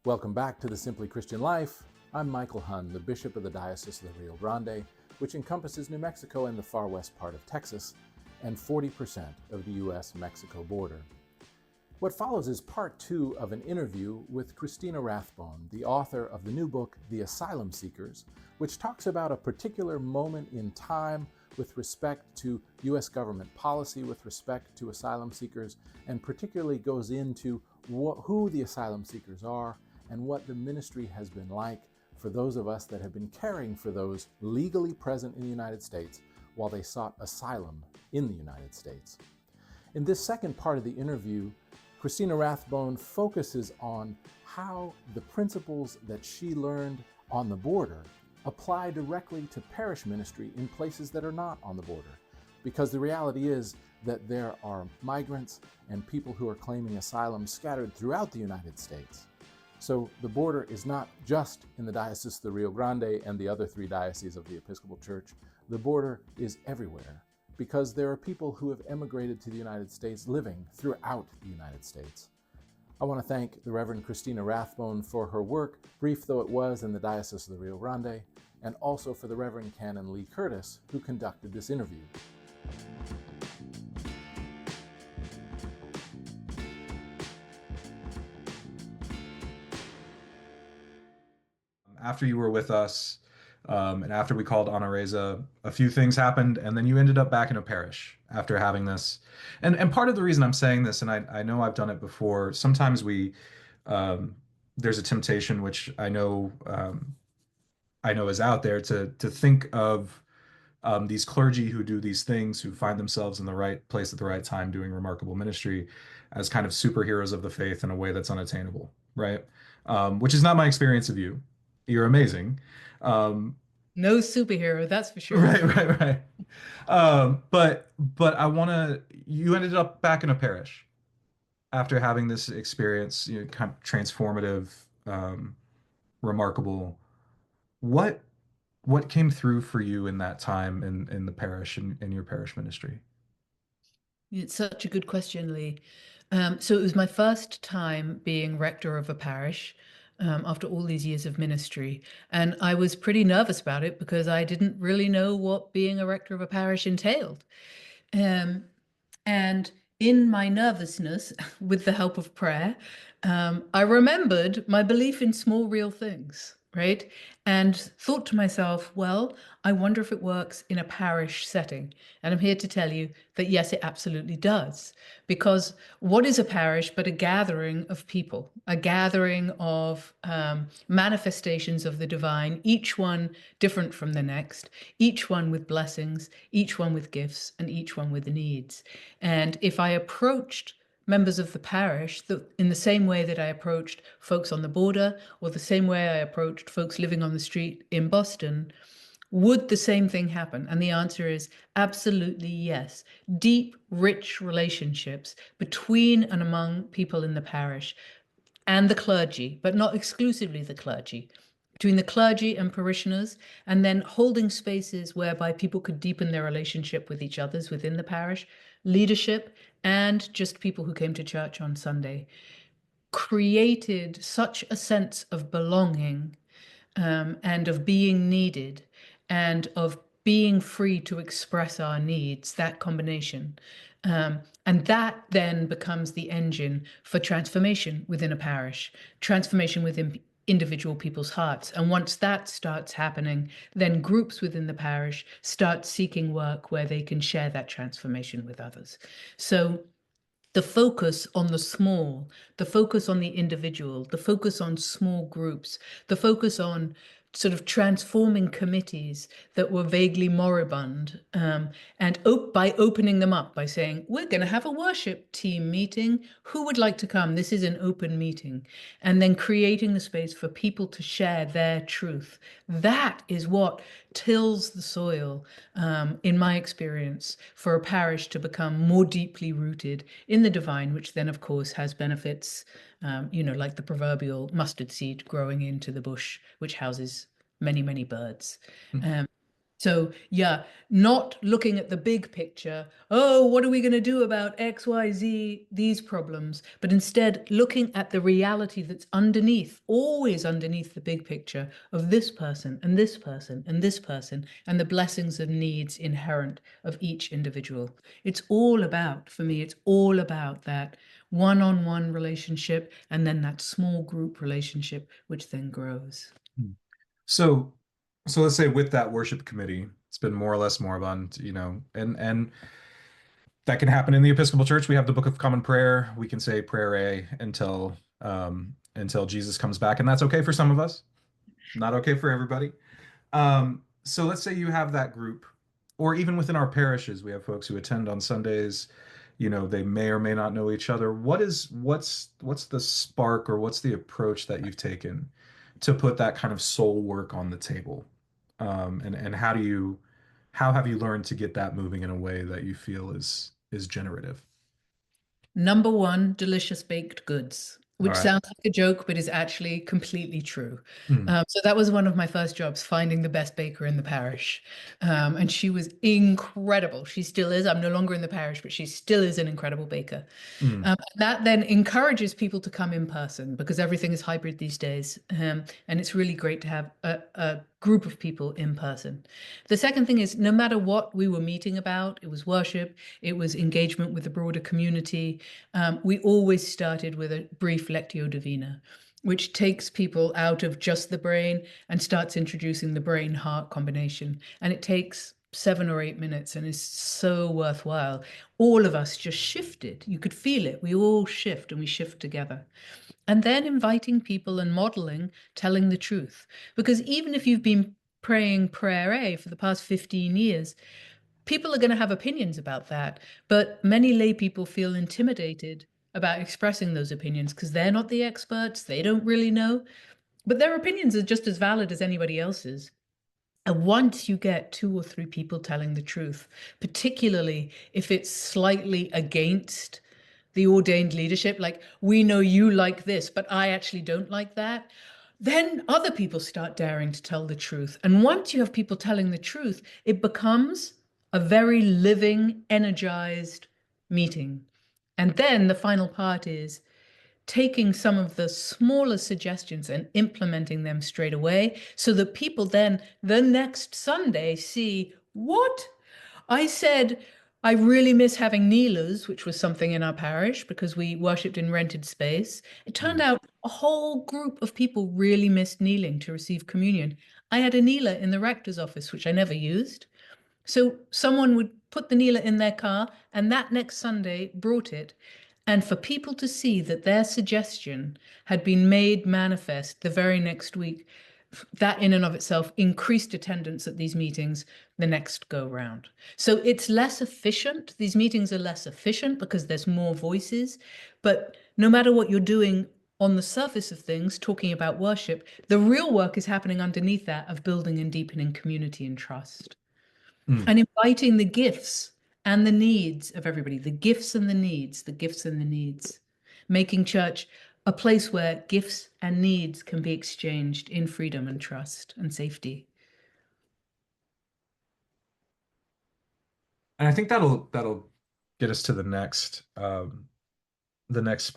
Welcome back to the Simply Christian Life. I'm Michael Hunn, the Bishop of the Diocese of the Rio Grande, which encompasses New Mexico and the far west part of Texas, and 40% of the U.S.-Mexico border. What follows is part 2 of an interview with Christina Rathbone, the author of the new book, The Asylum Seekers, which talks about a particular moment in time with respect to U.S. government policy with respect to asylum seekers, and particularly goes into who the asylum seekers are and what the ministry has been like for those of us that have been caring for those legally present in the United States while they sought asylum in the United States. In this second part of the interview, Christina Rathbone focuses on how the principles that she learned on the border apply directly to parish ministry in places that are not on the border. Because the reality is that there are migrants and people who are claiming asylum scattered throughout the United States. So the border is not just in the Diocese of the Rio Grande and the other 3 dioceses of the Episcopal Church. The border is everywhere because there are people who have emigrated to the United States living throughout the United States. I want to thank the Reverend Christina Rathbone for her work, brief though it was, in the Diocese of the Rio Grande, and also for the Reverend Canon Lee Curtis, who conducted this interview. After you were with us, and after we called Ana Reza, a few things happened, and then you ended up back in a parish after having this. And part of the reason I'm saying this, and I know I've done it before, sometimes there's a temptation, which I know is out there, to think of these clergy who do these things, who find themselves in the right place at the right time doing remarkable ministry, as kind of superheroes of the faith in a way that's unattainable, right? Which is not my experience of you. You're amazing. No superhero, that's for sure. Right. But you ended up back in a parish after having this experience, kind of transformative, remarkable. What came through for you in that time in the parish, in your parish ministry? It's such a good question, Lee. So it was my first time being rector of a parish after all these years of ministry. And I was pretty nervous about it because I didn't really know what being a rector of a parish entailed. And in my nervousness, with the help of prayer, I remembered my belief in small, real things, right? And thought to myself, well, I wonder if it works in a parish setting. And I'm here to tell you that yes, it absolutely does. Because what is a parish but a gathering of people, a gathering of manifestations of the divine, each one different from the next, each one with blessings, each one with gifts, and each one with needs. And if I approached members of the parish in the same way that I approached folks on the border, or the same way I approached folks living on the street in Boston, would the same thing happen? And the answer is absolutely yes. Deep, rich relationships between and among people in the parish and the clergy, but not exclusively the clergy, between the clergy and parishioners, and then holding spaces whereby people could deepen their relationship with each other within the parish, leadership, and just people who came to church on Sunday, created such a sense of belonging and of being needed and of being free to express our needs, that combination. And that then becomes the engine for transformation within a parish, transformation within individual people's hearts. And once that starts happening, then groups within the parish start seeking work where they can share that transformation with others. So the focus on the small, the focus on the individual, the focus on small groups, the focus on sort of transforming committees that were vaguely moribund, and by opening them up by saying, we're going to have a worship team meeting. Who would like to come? This is an open meeting. And then creating the space for people to share their truth. That is what tills the soil, in my experience, for a parish to become more deeply rooted in the divine, which then, of course, has benefits, like the proverbial mustard seed growing into the bush, which houses many, many birds. So, yeah, not looking at the big picture. Oh, what are we going to do about X, Y, Z, these problems? But instead looking at the reality that's underneath, always underneath the big picture of this person and this person and this person and the blessings and needs inherent of each individual. It's all about, for me, it's all about that one-on-one relationship and then that small group relationship, which then grows. So, so let's say with that worship committee, it's been more or less moribund, and that can happen in the Episcopal Church. We have the Book of Common Prayer. We can say prayer A until Jesus comes back, and that's okay for some of us, not okay for everybody. So let's say you have that group, or even within our parishes, we have folks who attend on Sundays. They may or may not know each other. What's the spark, or what's the approach that you've taken to put that kind of soul work on the table? And how have you learned to get that moving in a way that you feel is generative? Number one, delicious baked goods, All which right. sounds like a joke, but is actually completely true. Mm, So that was one of my first jobs, finding the best baker in the parish. And she was incredible. She still is. I'm no longer in the parish, but she still is an incredible baker. mm, That then encourages people to come in person because everything is hybrid these days. And it's really great to have a group of people in person. The second thing is no matter what we were meeting about, it was worship, it was engagement with the broader community, we always started with a brief Lectio Divina, which takes people out of just the brain and starts introducing the brain-heart combination. And it takes 7 or 8 minutes and is so worthwhile. All of us just shifted. You could feel it. We all shift and we shift together. And then inviting people and modeling, telling the truth. Because even if you've been praying prayer A for the past 15 years, people are going to have opinions about that. But many lay people feel intimidated about expressing those opinions because they're not the experts. They don't really know. But their opinions are just as valid as anybody else's. And once you get 2 or 3 people telling the truth, particularly if it's slightly against the ordained leadership, like we know you like this, but I actually don't like that, then other people start daring to tell the truth. And once you have people telling the truth, it becomes a very living, energized meeting. And then the final part is taking some of the smaller suggestions and implementing them straight away so that people then the next Sunday see what I said. I really miss having kneelers, which was something in our parish because we worshipped in rented space. It turned mm. out a whole group of people really missed kneeling to receive communion. I had a kneeler in the rector's office, which I never used. So someone would put the kneeler in their car and that next Sunday brought it. And for people to see that their suggestion had been made manifest the very next week, that in and of itself increased attendance at these meetings the next go round. So it's less efficient. These meetings are less efficient because there's more voices. But no matter what you're doing on the surface of things, talking about worship, the real work is happening underneath that of building and deepening community and trust Mm. and inviting the gifts and the needs of everybody, the gifts and the needs, the gifts and the needs, making church a place where gifts and needs can be exchanged in freedom and trust and safety. And I think that'll get us to the next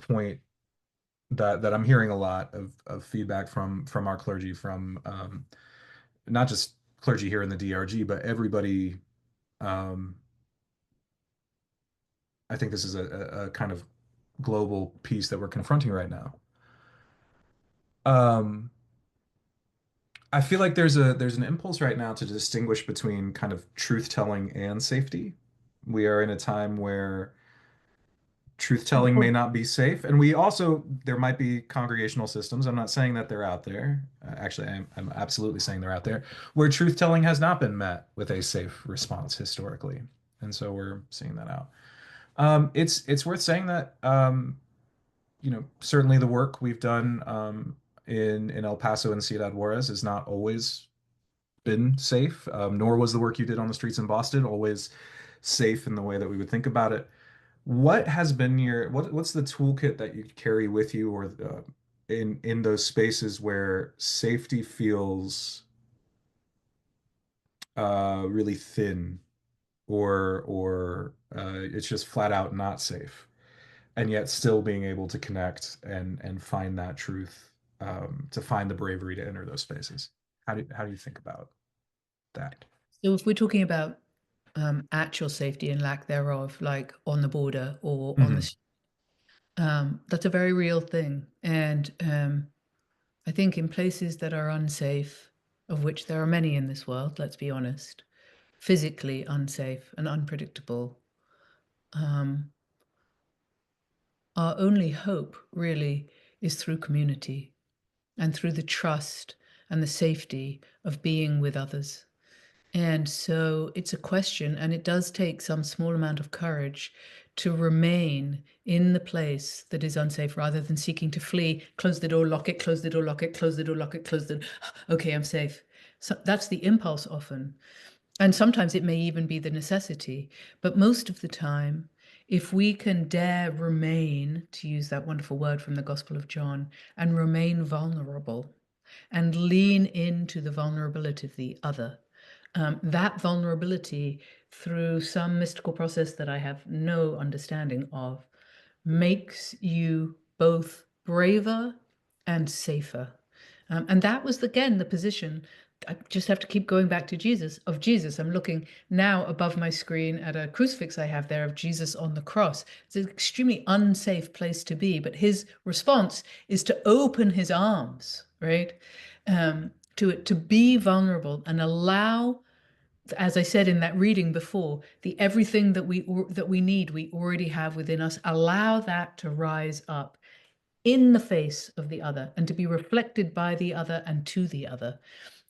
point that I'm hearing a lot of feedback from our clergy, from not just clergy here in the DRG, but everybody. Um, I think this is a kind of global piece that we're confronting right now. Um, I feel like there's an impulse right now to distinguish between kind of truth telling and safety. We are in a time where truth telling may not be safe, and we also there might be congregational systems. I'm not saying that they're out there. Actually, I'm absolutely saying they're out there where truth telling has not been met with a safe response historically, and so we're seeing that out. It's worth saying that certainly the work we've done in El Paso and Ciudad Juarez has not always been safe, nor was the work you did on the streets in Boston always safe in the way that we would think about it. What has been what's the toolkit that you carry with you, or in those spaces where safety feels really thin, or it's just flat out not safe, and yet still being able to connect and find that truth, to find the bravery to enter those spaces. How do you think about that? So if we're talking about actual safety and lack thereof, like on the border or on Hmm. the, that's a very real thing. And I think in places that are unsafe, of which there are many in this world, let's be honest, physically unsafe and unpredictable, um, our only hope really is through community and through the trust and the safety of being with others. And so it's a question, and it does take some small amount of courage to remain in the place that is unsafe rather than seeking to flee, close the door, lock it, close the door, lock it, close the door, lock it, close the door. Okay, I'm safe. So that's the impulse often. And sometimes it may even be the necessity. But most of the time, if we can dare remain, to use that wonderful word from the Gospel of John, and remain vulnerable and lean into the vulnerability of the other, that vulnerability, through some mystical process that I have no understanding of, makes you both braver and safer. And that was, again, the position. I just have to keep going back to Jesus, of Jesus. I'm looking now above my screen at a crucifix I have there of Jesus on the cross. It's an extremely unsafe place to be, but his response is to open his arms, right? To be vulnerable and allow, as I said in that reading before, the everything that we need, we already have within us. Allow that to rise up in the face of the other and to be reflected by the other and to the other.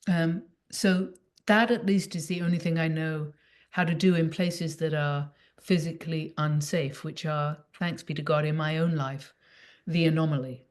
Um, so that at least is the only thing I know how to do in places that are physically unsafe, which are, thanks be to God, in my own life, the anomaly.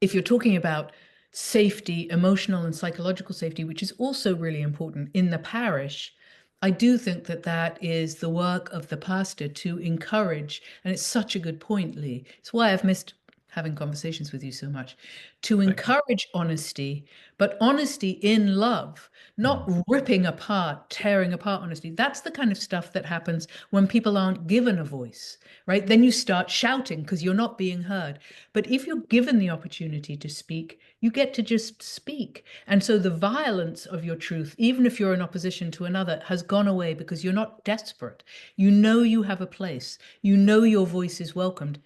If you're talking about safety, emotional and psychological safety, which is also really important in the parish, I do think that that is the work of the pastor to encourage, and it's such a good point, Lee. It's why I've missed having conversations with you so much, to Thank you. encourage honesty, but honesty in love, not Mhm. ripping apart, tearing apart honesty. That's the kind of stuff that happens when people aren't given a voice, right? Then you start shouting because you're not being heard. But if you're given the opportunity to speak, you get to just speak. And so the violence of your truth, even if you're in opposition to another, has gone away because you're not desperate. You know you have a place. You know your voice is welcomed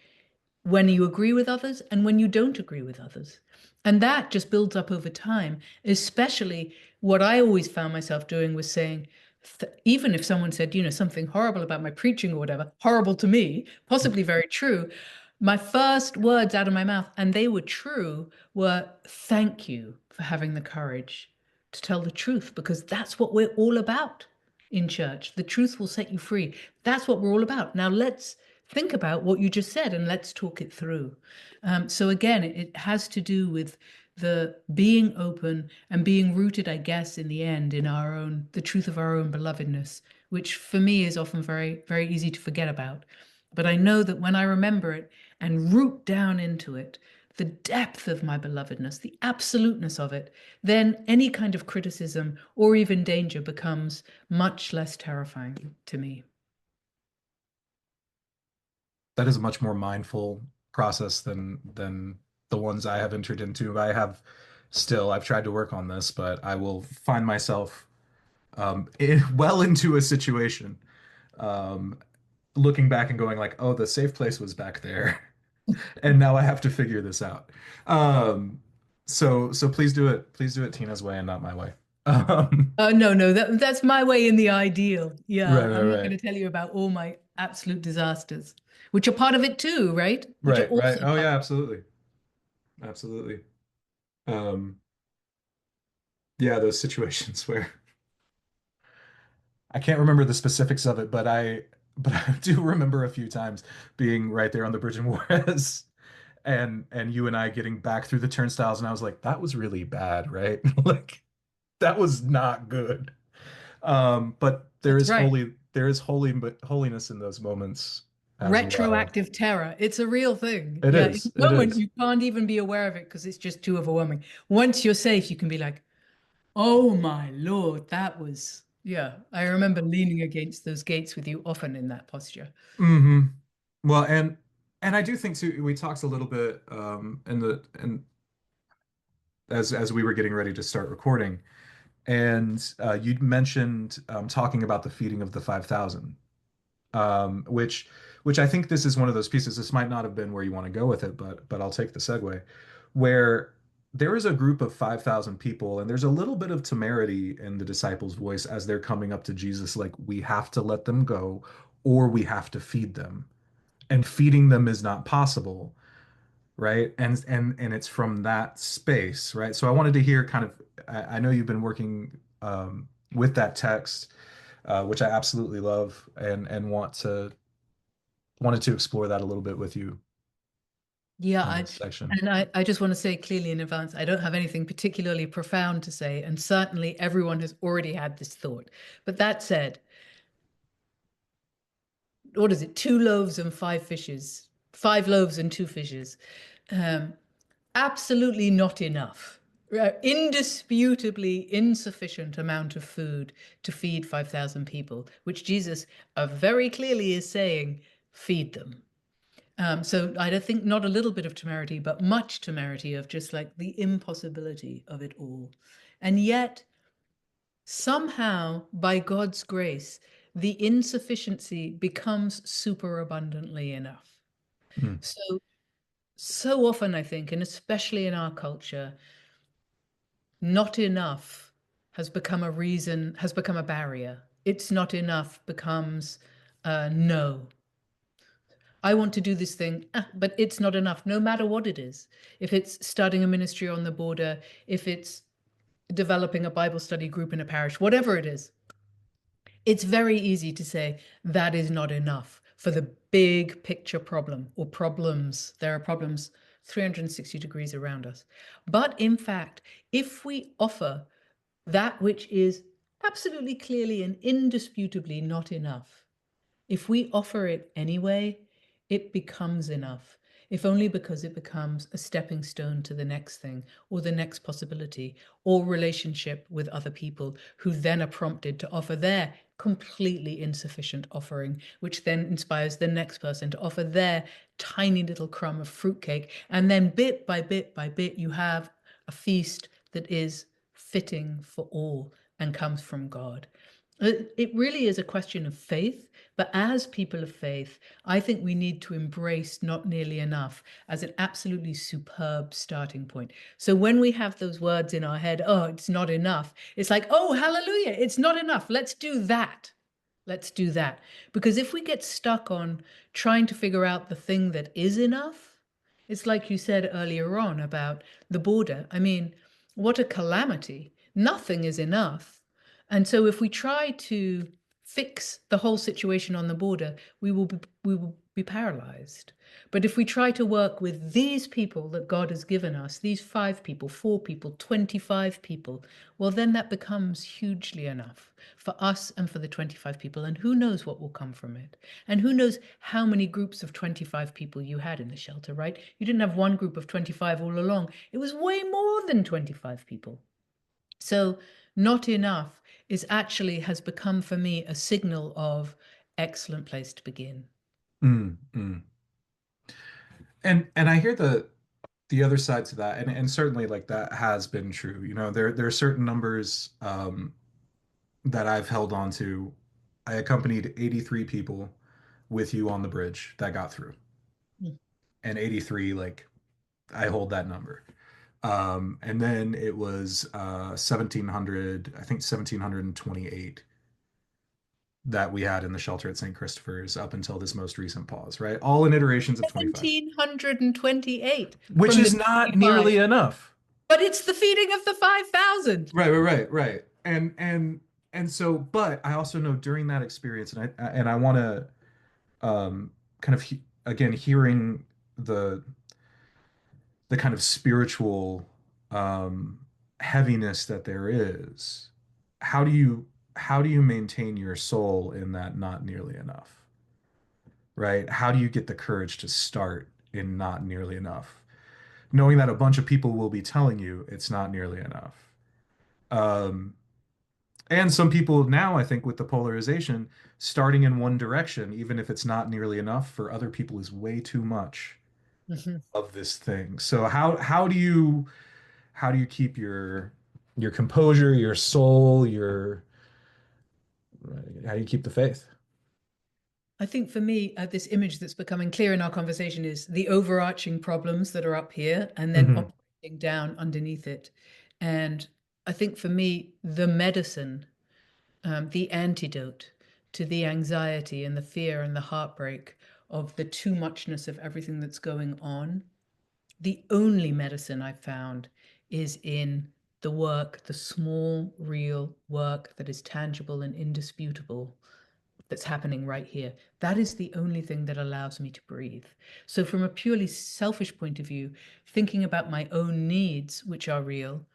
when you agree with others and when you don't agree with others. And that just builds up over time, especially what I always found myself doing was saying, even if someone said, something horrible about my preaching or whatever, horrible to me, possibly very true, my first words out of my mouth, and they were true, were thank you for having the courage to tell the truth, because that's what we're all about in church. The truth will set you free. That's what we're all about. Now let's think about what you just said and let's talk it through. So again, it has to do with the being open and being rooted, I guess, in the end, in the truth of our own belovedness, which for me is often very, very easy to forget about. But I know that when I remember it and root down into it, the depth of my belovedness, the absoluteness of it, then any kind of criticism or even danger becomes much less terrifying to me. That is a much more mindful process than the ones I have entered into. I've tried to work on this, but I will find myself well into a situation, um, looking back and going like, "Oh, the safe place was back there," and now I have to figure this out. Um, so please do it. Please do it Tina's way and not my way. No, no, that's my way in the ideal. Right, Yeah, right, I'm not going right, to tell you about all my absolute disasters, which are part of it too, right? Which are right, right. also Oh part. yeah, absolutely, absolutely. Um, yeah, those situations where I can't remember the specifics of it, but I do remember a few times being right there on the bridge in Juarez, and you and I getting back through the turnstiles, and I was like, that was really bad, right? Like that was not good. But That's right. there is holiness in those moments as well. Retroactive terror. It's a real thing. It Yeah, in is. the It moment is. you can't even be aware of it because it's just too overwhelming. Once you're safe, you can be like, Oh my Lord, that was, yeah. I remember leaning against those gates with you often in that posture. Hmm. Well, and I do think too, we talked a little bit in the and as we were getting ready to start recording, and you'd mentioned talking about the feeding of the 5,000, which I think this is one of those pieces. This might not have been where you want to go with it, but I'll take the segue, where there is a group of 5,000 people, and there's a little bit of temerity in the disciples' voice as they're coming up to Jesus, like, we have to let them go, or we have to feed them, and feeding them is not possible, right? And it's from that space, right? So I wanted to hear kind of, I know you've been working with that text, which I absolutely love, and wanted to explore that a little bit with you Yeah, in this section. I just want to say clearly in advance, I don't have anything particularly profound to say, and certainly everyone has already had this thought. But that said, what is it? 2 loaves and 5 fishes, 5 loaves and 2 fishes. Um, Absolutely not enough. Indisputably insufficient amount of food to feed 5,000 people, which Jesus very clearly is saying, feed them. So I don't think not a little bit of temerity, but much temerity of just like the impossibility of it all. And yet, somehow, by God's grace, the insufficiency becomes superabundantly enough. Mm, So often, I think, and especially in our culture, not enough has become a reason, has become a barrier. It's not enough becomes no. I want to do this thing, but it's not enough, no matter what it is. If it's starting a ministry on the border, if it's developing a Bible study group in a parish, whatever it is, it's very easy to say that is not enough for the big picture problem or problems. There are problems 360 degrees around us. But in fact, if we offer that which is absolutely clearly and indisputably not enough, if we offer it anyway, it becomes enough, if only because it becomes a stepping stone to the next thing or the next possibility or relationship with other people who then are prompted to offer their completely insufficient offering, which then inspires the next person to offer their tiny little crumb of fruitcake. And then bit by bit by bit, you have a feast that is fitting for all and comes from God. It really is a question of faith, but as people of faith, I think we need to embrace not nearly enough as an absolutely superb starting point. So when we have those words in our head, oh, it's not enough, it's like, oh, hallelujah, it's not enough. Let's do that. Let's do that. Because if we get stuck on trying to figure out the thing that is enough, it's like you said earlier on about the border. I mean, what a calamity. Nothing is enough. And so if we try to fix the whole situation on the border, we will be paralyzed. But if we try to work with these people that God has given us, these 5 people, 4 people, 25 people, well, then that becomes hugely enough for us and for the 25 people. And who knows what will come from it? And who knows how many groups of 25 people you had in the shelter, right? You didn't have one group of 25 all along. It was way more than 25 people. So not enough is actually has become for me a signal of excellent place to begin. mm, mm. And I hear the other side to that, and certainly like that has been true. You know, there are certain numbers that I've held on to. I accompanied 83 people with you on the bridge that got through, Mm. and 83, like, I hold that number. And then it was 1700, I think 1728 that we had in the shelter at St. Christopher's up until this most recent pause, right? All in iterations of 25, 1728 which from the is not 25, nearly enough. but it's the feeding of the 5,000. Right. And so, but I also know during that experience, and I want to kind of again hearing the the kind of spiritual um, heaviness that there is. How do you maintain your soul in that not nearly enough, right? How do you get the courage to start in not nearly enough, knowing that a bunch of people will be telling you it's not nearly enough? Um, and some people now, I think, with the polarization, starting in one direction, even if it's not nearly enough for other people, is way too much Mhm. of this thing. So how do you keep your composure, your soul, your how do you keep the faith? I think for me, this image that's becoming clear in our conversation is the overarching problems that are up here and then Hmm. operating down underneath it. And I think for me, the medicine, the antidote to the anxiety and the fear and the heartbreak of the too muchness of everything that's going on, the only medicine I've found is in the work, the small, real work that is tangible and indisputable that's happening right here. That is the only thing that allows me to breathe. So, from a purely selfish point of view, thinking about my own needs, which are real,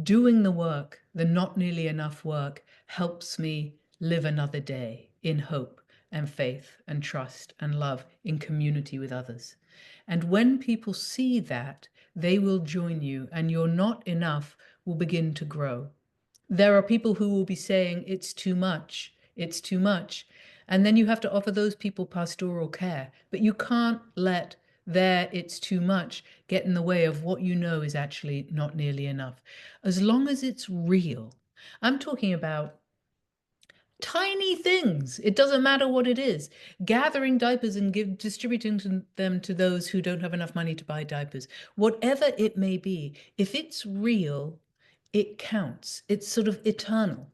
doing the work, the not nearly enough work, helps me live another day in hope and faith and trust and love in community with others. And when people see that, they will join you, and your not enough will begin to grow. There are people who will be saying, it's too much, it's too much. And then you have to offer those people pastoral care. But you can't let their it's too much get in the way of what you know is actually not nearly enough. As long as it's real, I'm talking about tiny things. It doesn't matter what it is. Gathering diapers and distributing them to those who don't have enough money to buy diapers. Whatever it may be, if it's real, it counts. It's sort of eternal.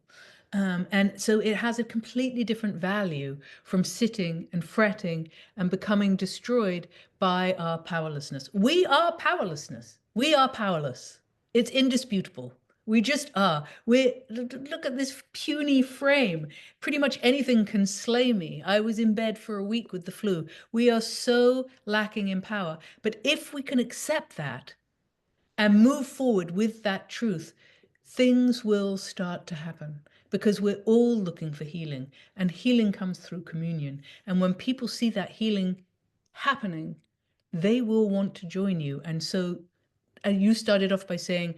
And so it has a completely different value from sitting and fretting and becoming destroyed by our powerlessness. We are powerlessness. We are powerless. It's indisputable. We just are. Look at this puny frame. Pretty much anything can slay me. I was in bed for a week with the flu. We are so lacking in power. But if we can accept that and move forward with that truth, things will start to happen because we're all looking for healing, and healing comes through communion. And when people see that healing happening, they will want to join you. And so you started off by saying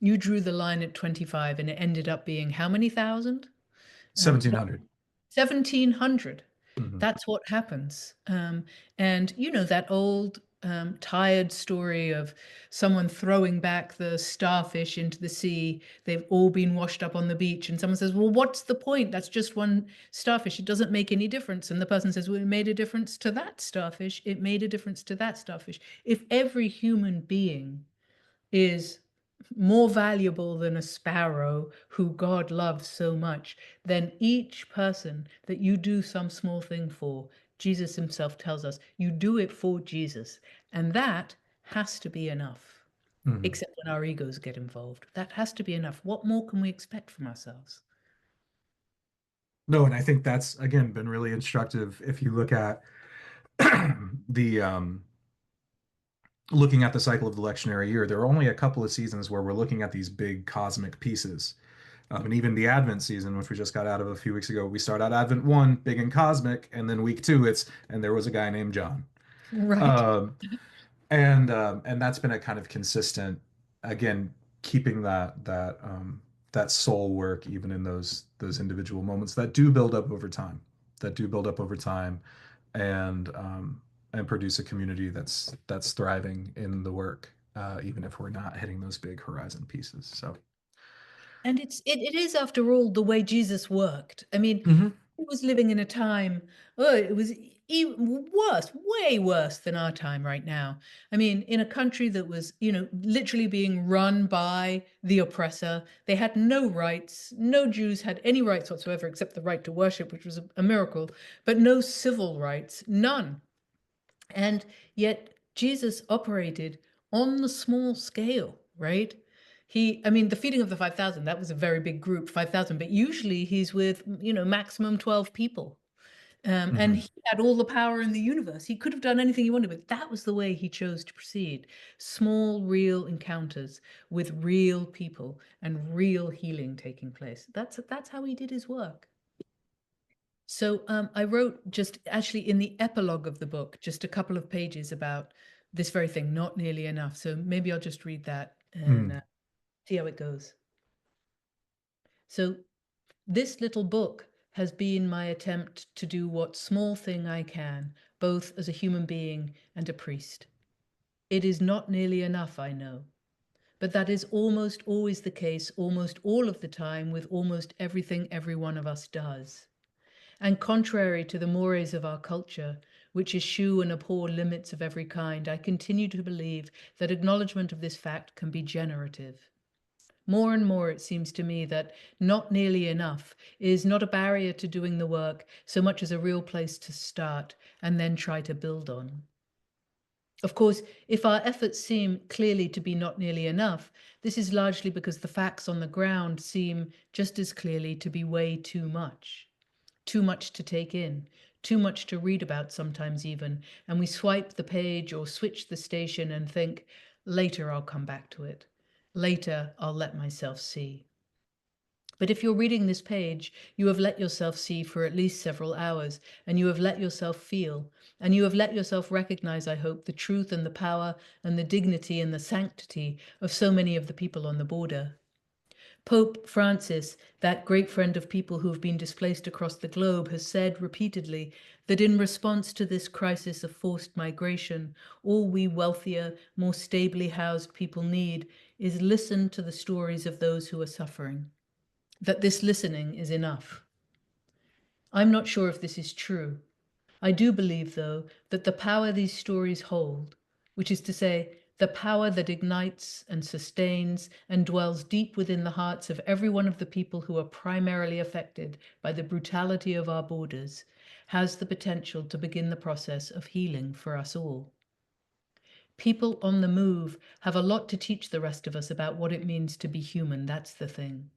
you drew the line at 25 and it ended up being how many thousand? 1700. 1,700. Hmm. That's what happens. And you know, that old tired story of someone throwing back the starfish into the sea. They've all been washed up on the beach. And someone says, well, what's the point? That's just one starfish. It doesn't make any difference. And the person says, well, it made a difference to that starfish. It made a difference to that starfish. If every human being is more valuable than a sparrow who God loves so much, then each person that you do some small thing for, Jesus himself tells us, you do it for Jesus. And that has to be enough, Hmm. except when our egos get involved. That has to be enough. What more can we expect from ourselves? No, and I think that's again been really instructive if you look at the looking at the cycle of the lectionary year. There are only a couple of seasons where we're looking at these big cosmic pieces. And even the Advent season, which we just got out of a few weeks ago, we start out Advent 1, big and cosmic, and then week 2, it's and there was a guy named John. Right. Um, and that's been a kind of consistent, again, keeping that soul work even in those individual moments that do build up over time, that do build up over time, and produce a community that's thriving in the work, even if we're not hitting those big horizon pieces. So. And it is, after all, the way Jesus worked. I mean, Mhm. he was living in a time, oh, it was even worse, way worse than our time right now. I mean, in a country that was, you know, literally being run by the oppressor. They had no rights. No Jews had any rights whatsoever, except the right to worship, which was a miracle, but no civil rights, none. And yet Jesus operated on the small scale, right? I mean, the feeding of the 5,000, that was a very big group, 5,000, but usually he's with, you know, maximum 12 people. And Mhm. he had all the power in the universe. He could have done anything he wanted, but that was the way he chose to proceed. Small, real encounters with real people and real healing taking place. That's how he did his work. So I wrote just actually in the epilogue of the book, just a couple of pages about this very thing, not nearly enough. So maybe I'll just read that and Mm. see how it goes. So this little book has been my attempt to do what small thing I can, both as a human being and a priest. It is not nearly enough, I know, but that is almost always the case, almost all of the time, with almost everything every one of us does. And contrary to the mores of our culture, which eschew and abhor limits of every kind, I continue to believe that acknowledgement of this fact can be generative. More and more, it seems to me that not nearly enough is not a barrier to doing the work so much as a real place to start and then try to build on. Of course, if our efforts seem clearly to be not nearly enough, this is largely because the facts on the ground seem just as clearly to be way too much. Too much to take in, too much to read about sometimes even, and we swipe the page or switch the station and think, later I'll come back to it. Later I'll let myself see. But if you're reading this page, you have let yourself see for at least several hours, and you have let yourself feel, and you have let yourself recognize, I hope, the truth and the power and the dignity and the sanctity of so many of the people on the border. Pope Francis, that great friend of people who have been displaced across the globe, has said repeatedly that in response to this crisis of forced migration, all we wealthier, more stably housed people need is listen to the stories of those who are suffering. That this listening is enough. I'm not sure if this is true. I do believe, though, that the power these stories hold, which is to say, the power that ignites and sustains and dwells deep within the hearts of every one of the people who are primarily affected by the brutality of our borders, has the potential to begin the process of healing for us all. People on the move have a lot to teach the rest of us about what it means to be human, that's the thing.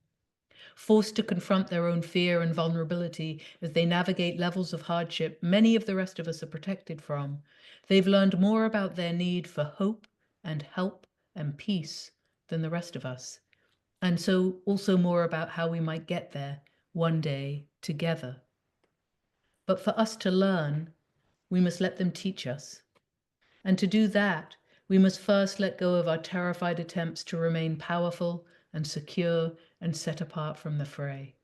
Forced to confront their own fear and vulnerability as they navigate levels of hardship many of the rest of us are protected from, they've learned more about their need for hope and help and peace than the rest of us, and so also more about how we might get there one day together. But for us to learn, we must let them teach us. And to do that, we must first let go of our terrified attempts to remain powerful and secure and set apart from the fray.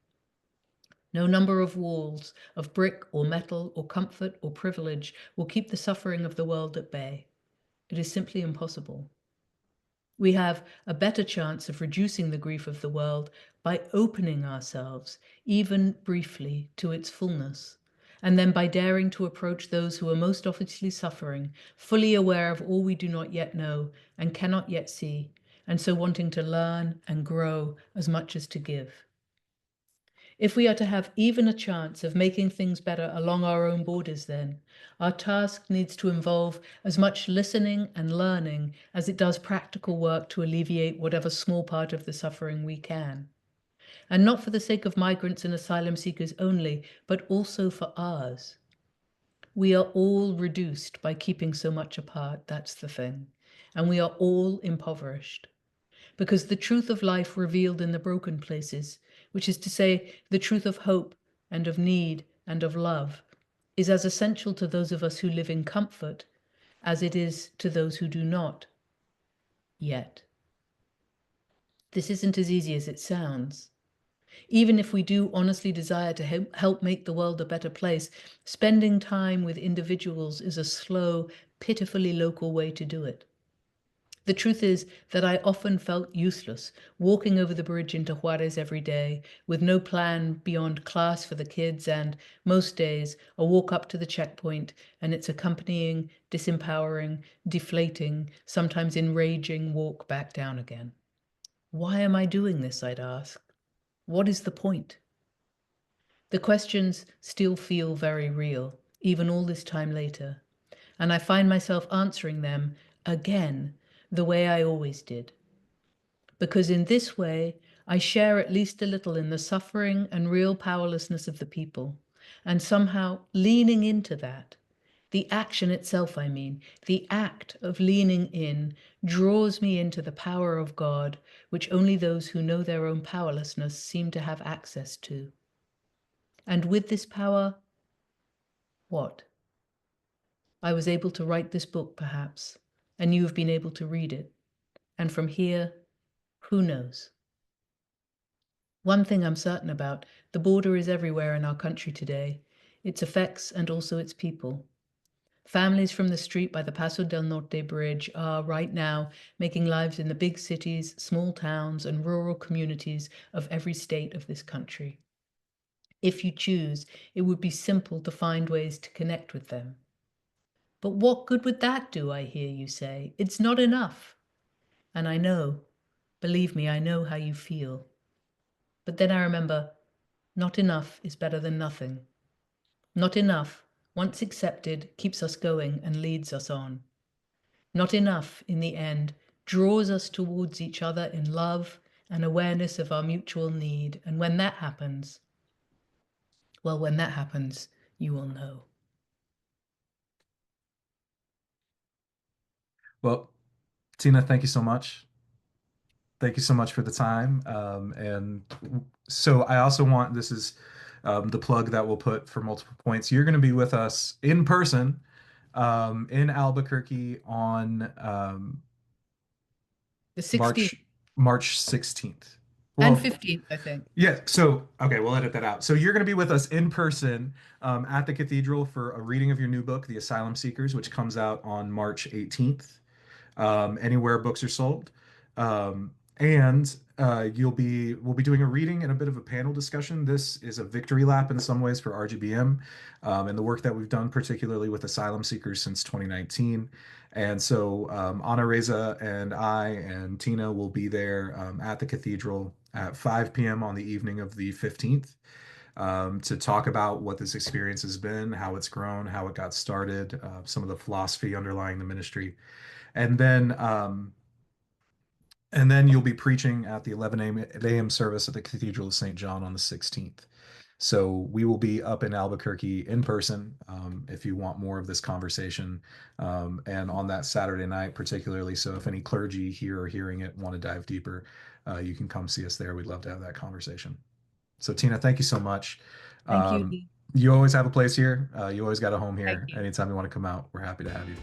No number of walls of brick or metal or comfort or privilege will keep the suffering of the world at bay. It is simply impossible. We have a better chance of reducing the grief of the world by opening ourselves, even briefly, to its fullness, and then by daring to approach those who are most obviously suffering, fully aware of all we do not yet know and cannot yet see, and so wanting to learn and grow as much as to give. If we are to have even a chance of making things better along our own borders, then our task needs to involve as much listening and learning as it does practical work to alleviate whatever small part of the suffering we can. And not for the sake of migrants and asylum seekers only, but also for ours. We are all reduced by keeping so much apart, that's the thing. And we are all impoverished. Because the truth of life revealed in the broken places, which is to say, the truth of hope and of need and of love, is as essential to those of us who live in comfort as it is to those who do not yet. This isn't as easy as it sounds. Even if we do honestly desire to help make the world a better place, spending time with individuals is a slow, pitifully local way to do it. The truth is that I often felt useless, walking over the bridge into Juarez every day, with no plan beyond class for the kids and, most days, a walk up to the checkpoint and its accompanying, disempowering, deflating, sometimes enraging walk back down again. Why am I doing this, I'd ask? What is the point? The questions still feel very real, even all this time later, and I find myself answering them again the way I always did. Because in this way, I share at least a little in the suffering and real powerlessness of the people, and somehow leaning into that, the action itself, I mean, the act of leaning in draws me into the power of God, which only those who know their own powerlessness seem to have access to. And with this power, what? I was able to write this book, perhaps, and you have been able to read it. And from here, who knows? One thing I'm certain about, the border is everywhere in our country today, its effects and also its people. Families from the street by the Paso del Norte bridge are right now making lives in the big cities, small towns, and rural communities of every state of this country. If you choose, it would be simple to find ways to connect with them. But what good would that do, I hear you say? It's not enough. And I know, believe me, I know how you feel. But then I remember, not enough is better than nothing. Not enough, once accepted, keeps us going and leads us on. Not enough, in the end, draws us towards each other in love and awareness of our mutual need. And when that happens, well, when that happens, you will know. Well, Tina, thank you so much. Thank you so much for the time. And so I also want, this is the plug that we'll put for multiple points. You're going to be with us in person in Albuquerque on The 16th March 16th. and Well, 15th, I think. yeah. So, okay, we'll edit that out. So you're going to be with us in person at the cathedral for a reading of your new book, The Asylum Seekers, which comes out on March 18th, anywhere books are sold. And we'll be doing a reading and a bit of a panel discussion. This is a victory lap in some ways for RGBM and the work that we've done, particularly with Asylum Seekers since 2019. And so Ana Reza and I and Tina will be there at the cathedral at 5 p.m. on the evening of the 15th to talk about what this experience has been, how it's grown, how it got started, some of the philosophy underlying the ministry. And then you'll be preaching at the 11 a.m. service at the Cathedral of St. John on the 16th. So we will be up in Albuquerque in person if you want more of this conversation. And on that Saturday night, particularly. So if any clergy here are hearing it, want to dive deeper, you can come see us there. We'd love to have that conversation. So Tina, thank you so much. Thank you, Lee. You always have a place here. You always got a home Thank here. you. Anytime you want to come out, we're happy to have you.